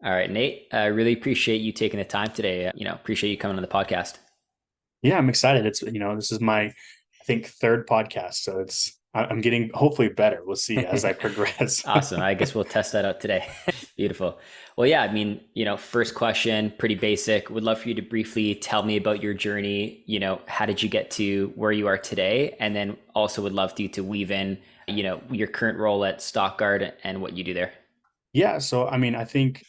All right, Nate, I really appreciate you taking the time today. Appreciate you coming on the podcast. Yeah, I'm excited. This is my, I think, third podcast. So I'm getting hopefully better. We'll see as I progress. Awesome. I guess we'll test that out today. Beautiful. Well, yeah, first question, pretty basic. Would love for you to briefly tell me about your journey. How did you get to where you are today? And then also would love you to weave in, your current role at Stockguard and what you do there. Yeah. So, I think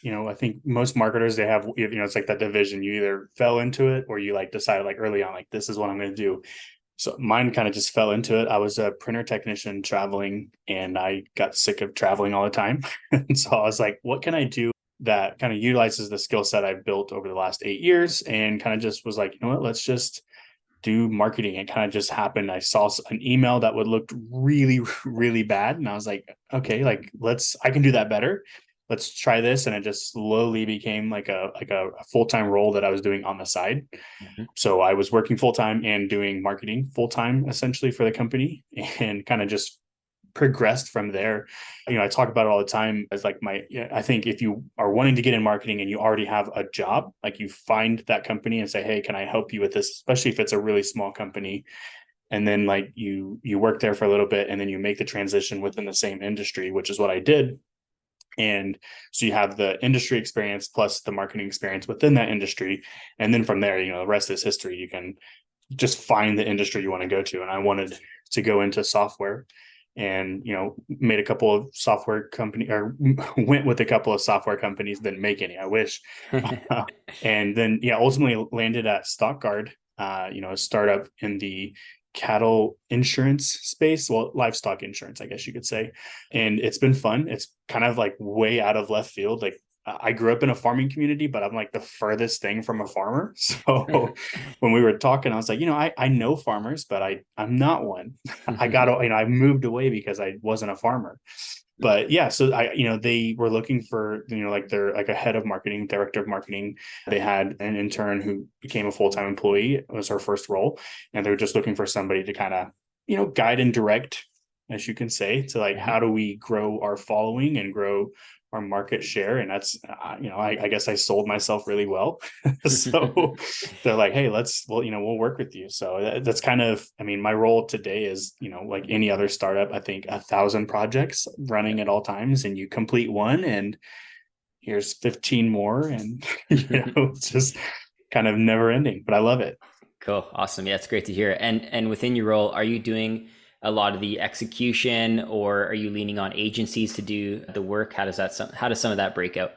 most marketers, they have, it's like that division. You either fell into it or you like decided like early on, like, this is what I'm going to do. So mine kind of just fell into it. I was a printer technician traveling and I got sick of traveling all the time. And so I was like, what can I do that kind of utilizes the skill set I've built over the last 8 years? And kind of just was like, you know what, let's just do marketing. It kind of just happened. I saw an email that would look really, really bad. And I was like, okay, like I can do that better. Let's try this. And it just slowly became like a full-time role that I was doing on the side. Mhm. So I was working full time and doing marketing full time essentially for the company and kind of just progressed from there. I talk about it all the time as like I think if you are wanting to get in marketing and you already have a job, like you find that company and say, hey, can I help you with this? Especially if it's a really small company. And then like you work there for a little bit and then you make the transition within the same industry, which is what I did. And so you have the industry experience plus the marketing experience within that industry. And then from there, the rest is history. You can just find the industry you want to go to. And I wanted to go into software and, made a couple of software company or went with a couple of software companies, didn't make any, I wish. And then, yeah, ultimately landed at Stockguard, a startup in the cattle insurance space, well, livestock insurance, I guess you could say. And it's been fun. It's kind of like way out of left field. Like I grew up in a farming community, but I'm like the furthest thing from a farmer. So when we were talking, I was like, I know farmers, but I'm not one. I got, I moved away because I wasn't a farmer. But yeah, so they were looking for, like they're like a head of marketing, director of marketing. They had an intern who became a full-time employee. It was her first role. And they were just looking for somebody to kind of, guide and direct, as you can say, to like, Mhm. how do we grow our following and grow our market share? And that's, I guess I sold myself really well. So they're like, hey, we'll work with you. So that's kind of, my role today is, like any other startup, I think 1,000 projects Yeah. running at all times, and you complete one and here's 15 more. And, it's just kind of never ending, but I love it. Cool. Awesome. Yeah, it's great to hear. And within your role, are you doing a lot of the execution or are you leaning on agencies to do the work? How does some of that break out?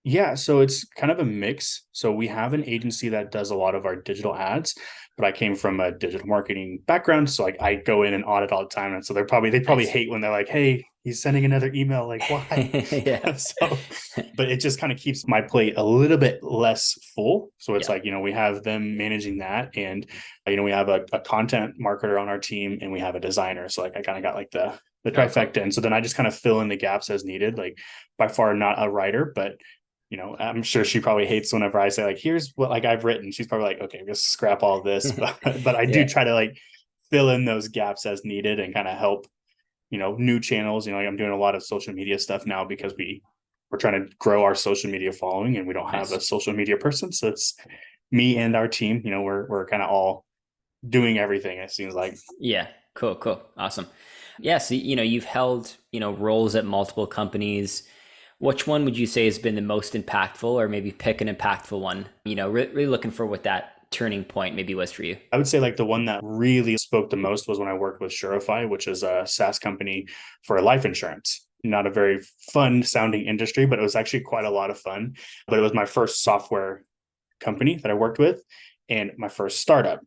Yeah, so it's kind of a mix. So we have an agency that does a lot of our digital ads, but I came from a digital marketing background, so like I go in and audit all the time, and so they probably Nice. hate when they're like, "Hey, he's sending another email." Like, why? Yeah. So, but it just kind of keeps my plate a little bit less full. So it's Yeah. like we have them managing that, and we have a content marketer on our team, and we have a designer. So like I kind of got like the Oh, cool. trifecta, and so then I just kind of fill in the gaps as needed. Like by far not a writer, but I'm sure she probably hates whenever I say like, here's what like I've written. She's probably like, okay, just scrap all of this. But I do Yeah. try to like fill in those gaps as needed and kind of help, new channels. Like I'm doing a lot of social media stuff now because we're trying to grow our social media following and we don't have a Nice. social media person. So it's me and our team, we're kind of all doing everything, it seems like. Yeah. Cool. Cool. Awesome. Yeah. So, you've held, roles at multiple companies. Which one would you say has been the most impactful, or maybe pick an impactful one? Really looking for what that turning point maybe was for you. I would say like the one that really spoke the most was when I worked with Surify, which is a SaaS company for life insurance. Not a very fun sounding industry, but it was actually quite a lot of fun. But it was my first software company that I worked with and my first startup.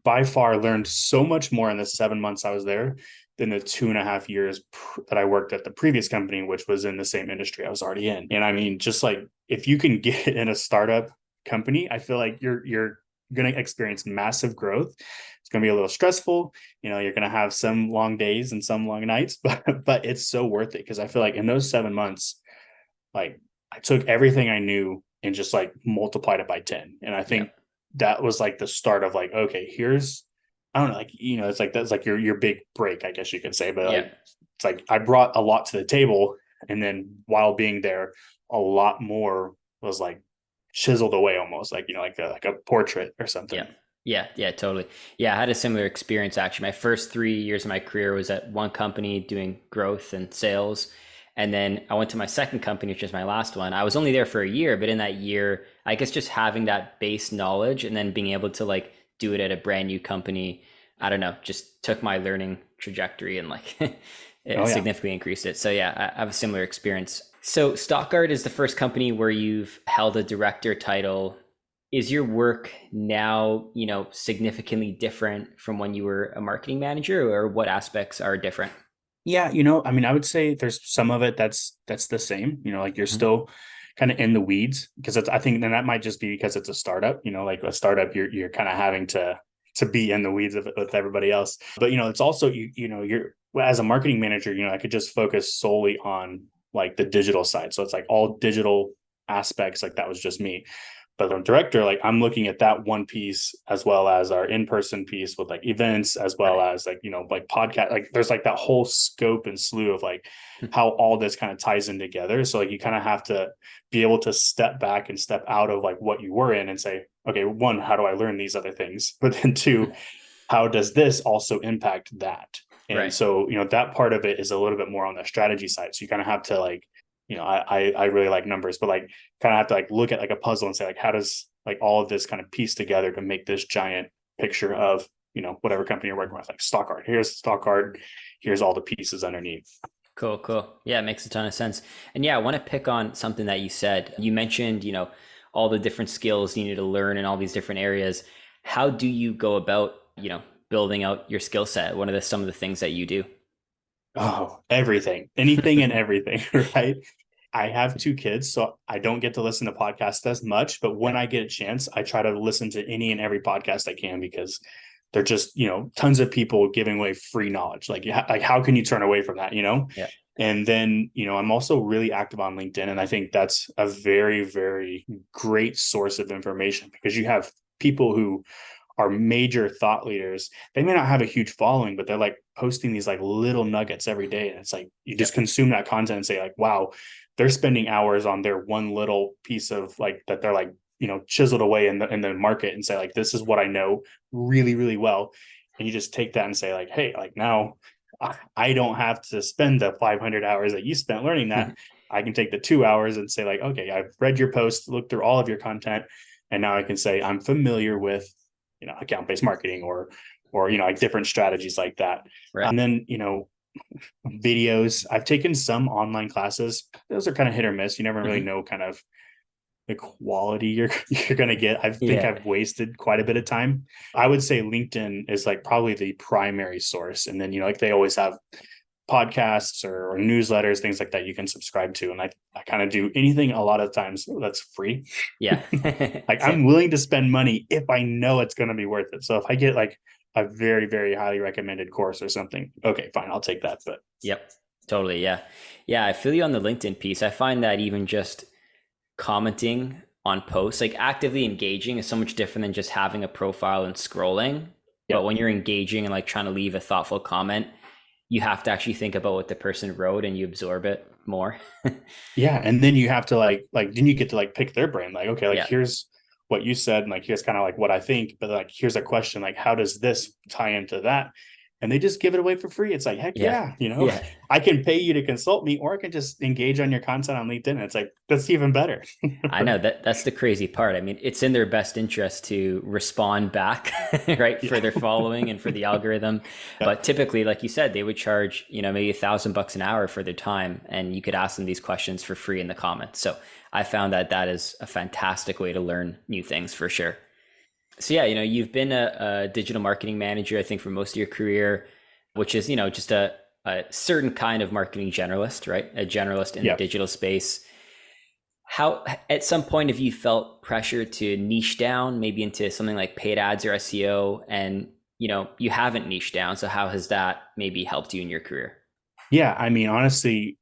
By far learned so much more in the 7 months I was there than the 2.5 years that I worked at the previous company, which was in the same industry I was already in. And just like if you can get in a startup company, I feel like you're going to experience massive growth. It's going to be a little stressful. You're going to have some long days and some long nights, but it's so worth it because I feel like in those 7 months, like I took everything I knew and just like multiplied it by 10. And I Yeah. think that was like the start of like, okay, here's, I don't know, like, it's like, that's like your big break, I guess you could say, but Yeah. like, it's like I brought a lot to the table And then while being there, a lot more was like chiseled away almost like, like a portrait or Yeah. something. Yeah, totally. Yeah, I had a similar experience actually. My first 3 years of my career was at one company doing growth and sales. And then I went to my second company, which is my last one. I was only there for a year, but in that year, I guess just having that base knowledge and then being able to like do it at a brand new company, I don't know, just took my learning trajectory and like it Oh yeah. significantly increased it. So yeah, I have a similar experience. So Stockguard is the first company where you've held a director title. Is your work now, significantly different from when you were a marketing manager, or what aspects are different? Yeah, I mean, I would say there's some of it that's the same. Like you're Mhm. still kind of in the weeds because I think then that might just be because it's a startup. Like a startup, you're kind of having to be in the weeds with everybody else. But it's also you're well, as a marketing manager, I could just focus solely on like the digital side. So it's like all digital aspects. Like that was just me. But I'm director, like I'm looking at that one piece as well as our in-person piece with like events, as well Right. as like, like podcast, like there's like that whole scope and slew of like how all this kind of ties in together. So like you kind of have to be able to step back and step out of like what you were in and say, okay, one, how do I learn these other things? But then two, how does this also impact that? And Right. so, that part of it is a little bit more on the strategy side. So you kind of have to like, I really like numbers, but like kind of have to like look at like a puzzle and say like, how does like all of this kind of piece together to make this giant picture of, whatever company you're working with, like Stockguard. Here's Stockguard. Here's all the pieces underneath. Cool, cool. Yeah, it makes a ton of sense. And yeah, I want to pick on something that you said. You mentioned, all the different skills you need to learn in all these different areas. How do you go about, building out your skill set? What are some of the things that you do? Oh, everything, anything and everything, right? I have two kids, so I don't get to listen to podcasts as much, but when Yeah. I get a chance, I try to listen to any and every podcast I can because they're just, tons of people giving away free knowledge. Like how can you turn away from that? Yeah. And then, I'm also really active on LinkedIn. And I think that's a very, very great source of information because you have people who are major thought leaders. They may not have a huge following, but they're like posting these like little nuggets every day. And it's like you just Yep. consume that content and say, like, wow, they're spending hours on their one little piece of like that they're like, chiseled away in the market and say, like, this is what I know really, really well. And you just take that and say, like, hey, like now I don't have to spend the 500 hours that you spent learning that. I can take the 2 hours and say, like, okay, I've read your post, looked through all of your content, and now I can say I'm familiar with account-based marketing or like different strategies like that. Right. And then videos, I've taken some online classes. Those are kind of hit or miss. You never really Hmm. know kind of the quality you're going to get. I think Yeah. I've wasted quite a bit of time. I would say LinkedIn is like probably the primary source, and then like they always have podcasts or newsletters, things like that you can subscribe to. And I kind of do anything a lot of times that's free. Yeah. Like Same. I'm willing to spend money if I know it's going to be worth it. So if I get like a very, very highly recommended course or something, okay, fine, I'll take that. But Yep. Totally. Yeah. Yeah. I feel you on the LinkedIn piece. I find that even just commenting on posts, like actively engaging, is so much different than just having a profile and scrolling. yeah, But when you're engaging and like trying to leave a thoughtful comment, you have to actually think about what the person wrote and you absorb it more. yeah. And then you have to like then you get to like pick their brain. Like, okay, like Yeah. here's what you said, and like here's kind of like what I think, but like here's a question, like how does this tie into that? And they just give it away for free. It's like, heck Yeah. yeah, Yeah. I can pay you to consult me, or I can just engage on your content on LinkedIn. And it's like, that's even better. I know that's the crazy part. I mean, it's in their best interest to respond back, right, for Yeah. their following and for the algorithm. Yeah. But typically, like you said, they would charge, maybe $1,000 an hour for their time, and you could ask them these questions for free in the comments. So I found that that is a fantastic way to learn new things for sure. So yeah, you've been a digital marketing manager, I think, for most of your career, which is, just a certain kind of marketing generalist, right? A generalist in the Yeah. digital space. How, at some point, have you felt pressure to niche down, maybe into something like paid ads or SEO, and you haven't niched down? So how has that maybe helped you in your career? Yeah. I mean, honestly,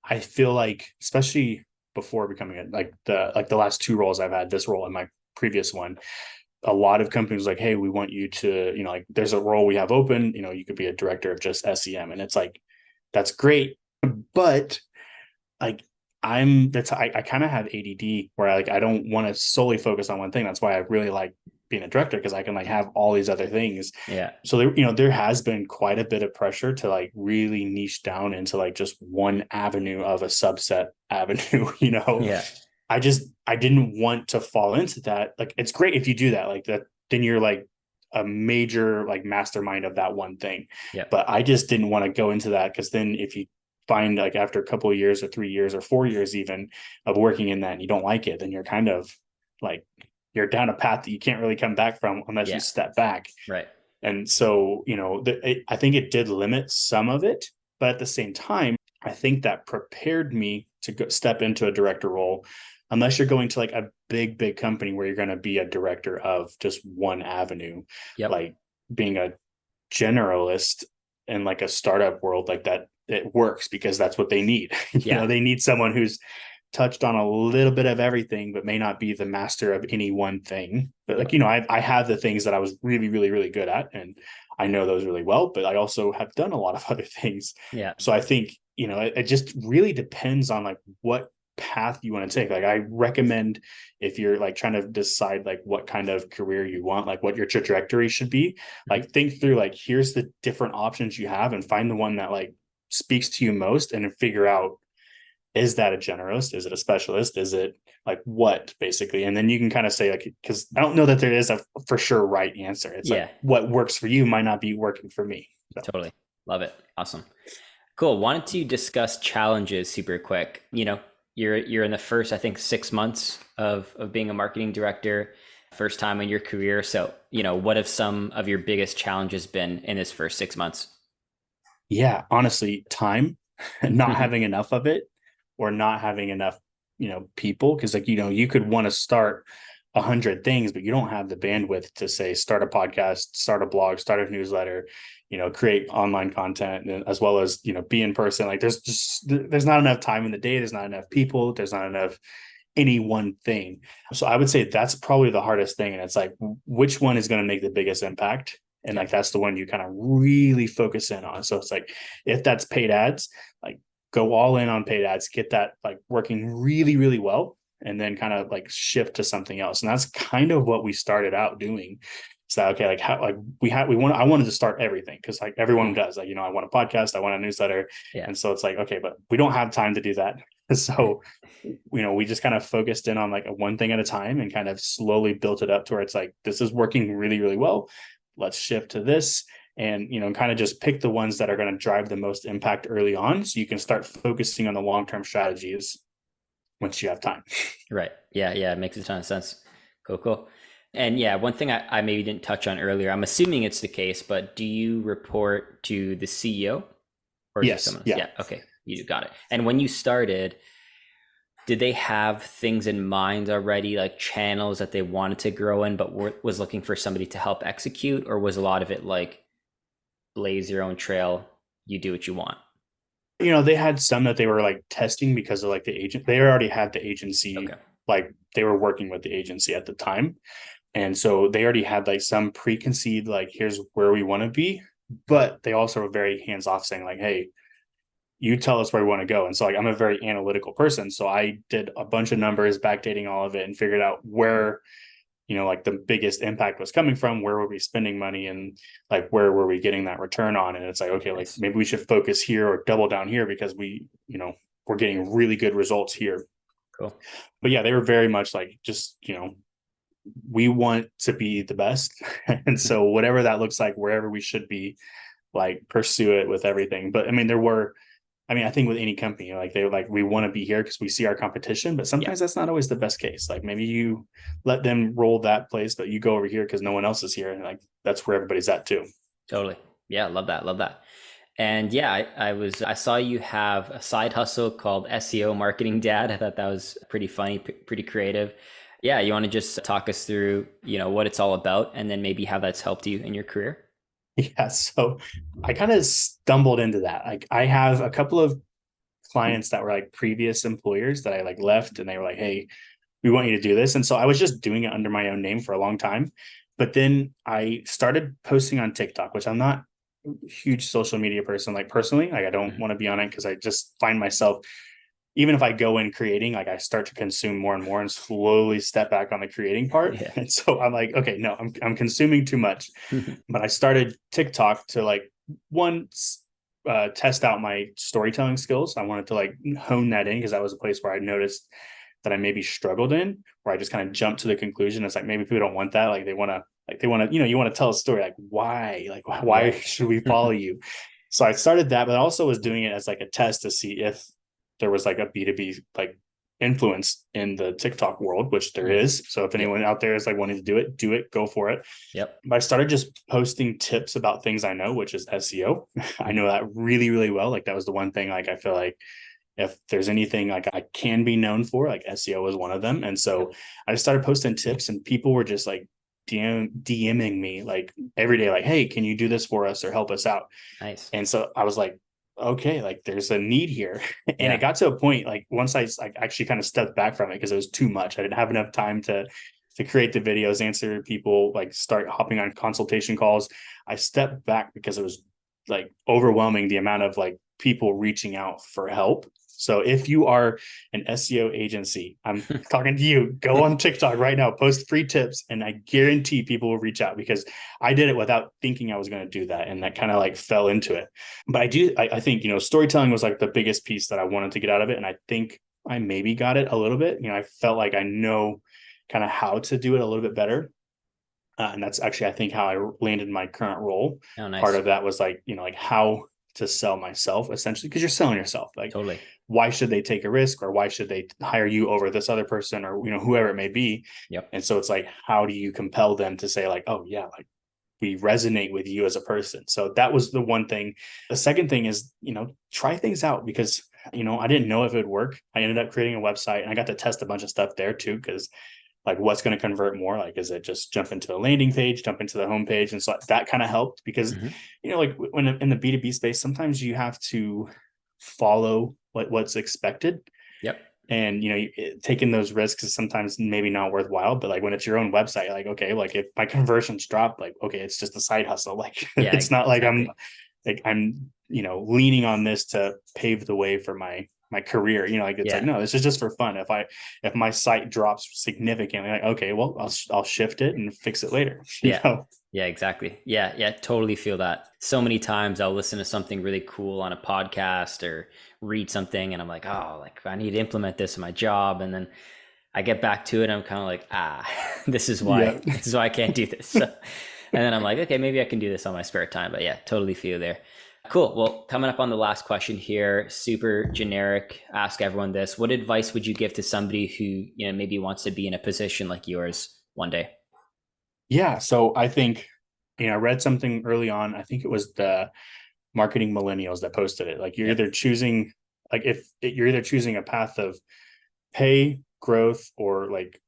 I feel like, especially before becoming it, like the last two roles I've had, this role and my previous one, a lot of companies like, hey, we want you to, like there's a role we have open, you could be a director of just SEM. And it's like, that's great. But like I kind of have ADD where I don't want to solely focus on one thing. That's why I really like being a director, because I can like have all these other things. Yeah. So there, there has been quite a bit of pressure to like really niche down into like just one avenue of a subset avenue, Yeah. I didn't want to fall into that. Like it's great if you do that, like that, then you're like a major like mastermind of that one thing. Yeah. But I just didn't want to go into that, because then if you find like after a couple of years or 3 years or 4 years even of working in that and you don't like it, then you're kind of like you're down a path that you can't really come back from unless you Yeah. step back. Right. And so, I think it did limit some of it, but at the same time, I think that prepared me to step into a director role, unless you're going to like a big, big company where you're going to be a director of just one avenue, Yep. like being a generalist in like a startup world like that. It works because that's what they need. Yeah. They need someone who's touched on a little bit of everything, but may not be the master of any one thing. But like, Yep. I have the things that I was really, really, really good at, and I know those really well, but I also have done a lot of other things. Yeah. So I think, it just really depends on like what path you want to take. Like I recommend, if you're like trying to decide like what kind of career you want, like what your trajectory should be, Mhm. like think through like here's the different options you have and find the one that like speaks to you most, and then figure out, is that a generalist? Is it a specialist? Is it like what, basically? And then you can kind of say, like, because I don't know that there is a for sure right answer. It's like Yeah. what works for you might not be working for me. So Totally. Love it. Awesome. Cool. Wanted to discuss challenges super quick. You're in the first, I think, 6 months of being a marketing director, first time in your career. So, what have some of your biggest challenges been in this first 6 months? yeah, honestly, time, not having enough of it, or not having enough, people. Because like, you could want to start 100 things, but you don't have the bandwidth to say start a podcast, start a blog, start a newsletter, create online content, and as well as be in person. Like there's not enough time in the day. There's not enough people. There's not enough any one thing. So I would say that's probably the hardest thing. And it's like, which one is going to make the biggest impact? And Yeah. like, that's the one you kind of really focus in on. So it's like, if that's paid ads, like go all in on paid ads, get that like working really, really well, and then kind of like shift to something else. And that's kind of what we started out doing. So okay, like how like I wanted to start everything, because like everyone does, like, I want a podcast, I want a newsletter. Yeah. And so it's like, okay, but we don't have time to do that. So we just kind of focused in on like a one thing at a time and kind of slowly built it up to where it's like, this is working really, really well. Let's shift to this. And kind of just pick the ones that are going to drive the most impact early on, so you can start focusing on the long-term strategies once you have time. Right. Yeah. Yeah. It makes a ton of sense. Cool. Cool. And yeah, one thing I maybe didn't touch on earlier, I'm assuming it's the case, but do you report to the CEO or is it Yes. someone else? Yeah. Yeah. Okay. You got it. And when you started, did they have things in mind already, like channels that they wanted to grow in, but was looking for somebody to help execute? Or was a lot of it like blaze your own trail, you do what you want? They had some that they were like testing, because of like the agent, they already had the agency, Okay. like they were working with the agency at the time. And so they already had like some preconceived, like, here's where we want to be. But they also were very hands off, saying like, hey, you tell us where we want to go. And so like, I'm a very analytical person. So I did a bunch of numbers, backdating all of it, and figured out where, like the biggest impact was coming from, where were we spending money, and like where were we getting that return on. And it's like, okay, like Nice. maybe we should focus here or double down here, because we're getting really good results here. Cool. But yeah, they were very much like, just, we want to be the best. And so whatever that looks like, wherever we should be, like pursue it with everything. But I mean, I think with any company, like they're like, we want to be here because we see our competition, but Yeah, sometimes that's not always the best case. Like maybe you let them roll that place, but you go over here because no one else is here. And like, that's where everybody's at too. totally. Yeah, love that. Love that. And yeah, I saw you have a side hustle called SEO Marketing Dad. I thought that was pretty funny, pretty creative. Yeah, you want to just talk us through, what it's all about and then maybe how that's helped you in your career? Yeah. So I kind of stumbled into that. Like I have a couple of clients that were like previous employers that I like left, and they were like, hey, we want you to do this. And so I was just doing it under my own name for a long time. But then I started posting on TikTok, which I'm not a huge social media person, like personally. Like I don't Mhm. want to be on it, because I just find myself even if I go in creating, like I start to consume more and more and slowly step back on the creating part. Yeah. And so I'm like, okay, no, I'm consuming too much. But I started TikTok to like one test out my storytelling skills. I wanted to like hone that in because that was a place where I noticed that I maybe struggled in, where I just kind of jumped to the conclusion. It's like maybe people don't want that. Like they want to, you want to tell a story. Like why Yeah. should we follow you? So I started that, but I also was doing it as like a test to see if there was like a B2B like influence in the TikTok world, which there Mhm. is. So if Yep. anyone out there is like wanting to do it, go for it. Yep. But I started just posting tips about things I know, which is SEO. I Mhm. know that really, really well. Like that was the one thing, like I feel like if there's anything like I can be known for, like SEO is one of them. And so Yep. I just started posting tips and people were just like DMing me like every day, like, hey, can you do this for us or help us out? Nice. And so I was like, okay, like there's a need here. And it Yeah. got to a point like once I like actually kind of stepped back from it because it was too much. I didn't have enough time to create the videos, answer people, like start hopping on consultation calls. I stepped back because it was like overwhelming the amount of like people reaching out for help. So if you are an SEO agency, I'm talking to you, go on TikTok right now, post free tips, and I guarantee people will reach out because I did it without thinking I was going to do that. And that kind of like fell into it. But I think, storytelling was like the biggest piece that I wanted to get out of it. And I think I maybe got it a little bit. I felt like I know kind of how to do it a little bit better. And that's actually, I think, how I landed my current role. Oh, Part nice. of that was like, like how to sell myself essentially, because you're selling yourself. Like, Totally. why should they take a risk or why should they hire you over this other person or, whoever it may be. Yep. And so it's like, how do you compel them to say, like, oh, yeah, like we resonate with you as a person? So that was the one thing. The second thing is, try things out because, I didn't know if it would work. I ended up creating a website and I got to test a bunch of stuff there too, because like what's going to convert more, like is it just jump into a landing page, jump into the homepage? And so that kind of helped because Hmm. like when in the B2B space sometimes you have to follow what's expected. Yep. And taking those risks is sometimes maybe not worthwhile, but like when it's your own website, like okay, like if my conversions drop, like okay, it's just a side hustle. Like Yeah. it's not like i'm Exactly. like I'm leaning on this to pave the way for my career. Like it's like, Yeah. no, this is just for fun. If my site drops significantly, like okay, well I'll shift it and fix it later. Yeah. Yeah, exactly. Yeah, yeah, totally feel that. So many times I'll listen to something really cool on a podcast or read something and I'm like, oh, like I need to implement this in my job. And then I get back to it and I'm kind of like, this is why, Yeah. this is why I can't do this. So, and then I'm like, okay, maybe I can do this on my spare time. But yeah, totally feel there. Cool. Well, coming up on the last question here, super generic. Ask everyone this. What advice would you give to somebody who, maybe wants to be in a position like yours one day? Yeah, so I think I read something early on. I think it was the marketing millennials that posted it. Like you're Yep. either choosing, like if you're either choosing a path of pay, growth, or like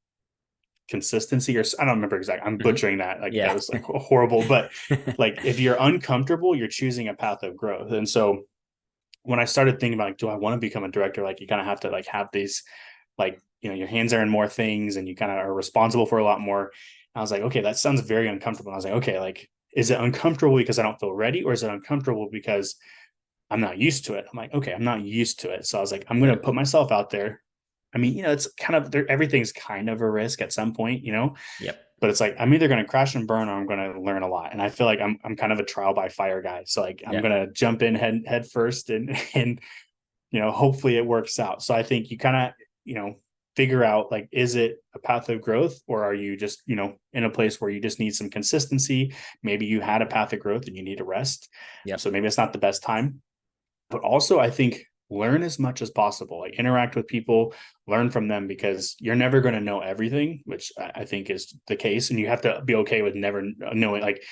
consistency, or I don't remember exactly. I'm Hmm. butchering that. Like that Yeah. was like horrible. But like if you're uncomfortable, you're choosing a path of growth. And so when I started thinking about like, do I want to become a director? Like you kind of have to like have these like your hands are in more things and you kind of are responsible for a lot more. I was like, okay, that sounds very uncomfortable. I was like, okay, like is it uncomfortable because I don't feel ready, or is it uncomfortable because I'm not used to it? I'm like, okay, I'm not used to it. So I was like, I'm going to Right. put myself out there. I mean, it's kind of there, everything's kind of a risk at some point, Yep. but it's like I'm either going to crash and burn or I'm going to learn a lot. And I feel like I'm kind of a trial by fire guy. So like I'm Yeah. going to jump in head first and hopefully it works out. So I think you kind of, figure out like, is it a path of growth or are you just, in a place where you just need some consistency? Maybe you had a path of growth and you need to rest. Yep. So maybe it's not the best time, but also I think learn as much as possible, like interact with people, learn from them because you're never going to know everything, which I think is the case. And you have to be okay with never knowing. Like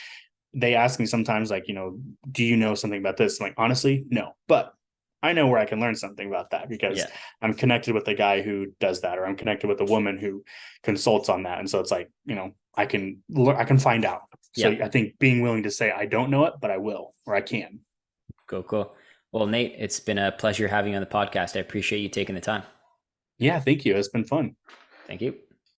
they ask me sometimes, like, do you know something about this? I'm like, honestly, no, but I know where I can learn something about that because Yeah. I'm connected with the guy who does that, or I'm connected with the woman who consults on that. And so it's like, I can find out. So Yeah. I think being willing to say, I don't know it, but I will, or I can. Cool. Cool. Well, Nate, it's been a pleasure having you on the podcast. I appreciate you taking the time. Yeah. Thank you. It's been fun. Thank you.